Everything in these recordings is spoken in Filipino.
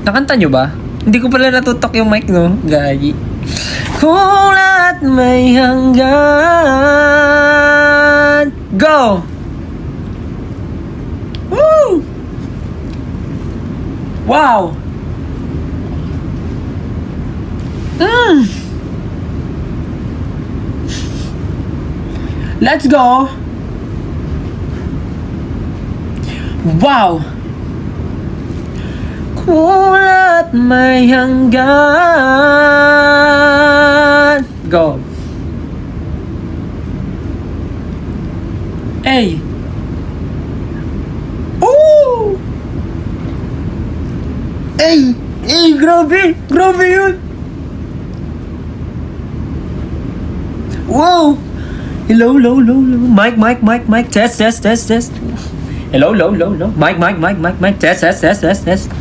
Nakanta nyo ba? Hindi ko pala natutok yung mic, no? Gagi. Kung lahat may hanggan. Go! Woo! Wow! Let's go! Wow! Kung lahat may hanggan. Go! Hey! Ooh! Hey! Hey! Grabe! Grabe yun! Wow! Hello, hello, hello, hello. Mic, mic, mic, mic. Test, test, test, test. Hello, hello, hello, hello. Mic, mic, mic, mic, mic. Test, test, test, test, test.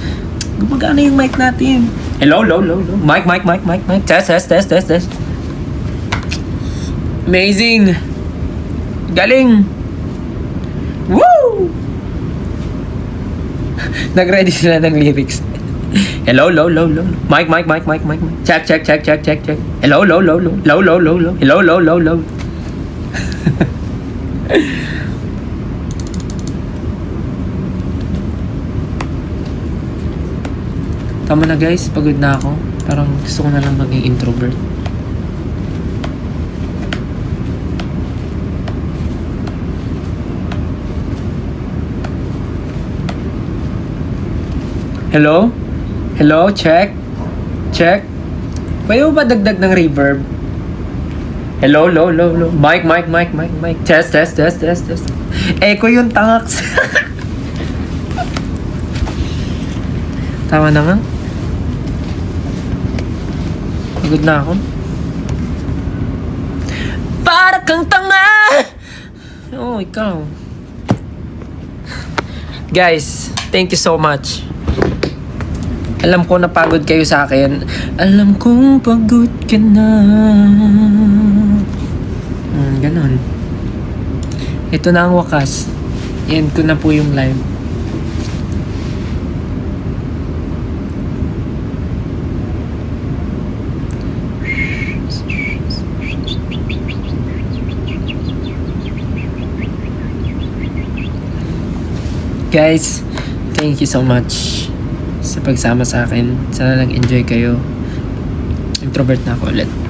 Gumagana yung mic natin. Hello, hello, hello, hello. Mic, mic, mic, mic, mic. Test, test, test, test, test. Amazing. Galing. Woo! Nag-ready sila ng lyrics. Hello, hello, hello, hello. Mic, mic, mic, mic, mic. Check, check, check, check, check, check. Hello, hello, hello, hello. Hello, hello, hello, hello. Hello, hello, hello, hello. Tama na guys, pagod na ako. Parang gusto ko na lang maging introvert. Hello? Hello? Check? Check? Pwede mo ba dagdag ng reverb? Hello, hello, hello, hello. Mic, mic, mic, mic, mic. Test, test, test, test, test. Echo yung tangaks. Tama na nga. Pagod na ako. Para kang tanga! Oh, ikaw. Guys, thank you so much. Alam ko napagod kayo sa akin. Alam kong pagod ka na. Ganon. Ito na ang wakas. End ko na po yung live. Guys, thank you so much sa pagsama sa akin. Sana nag-enjoy kayo. Introvert na ako ulit.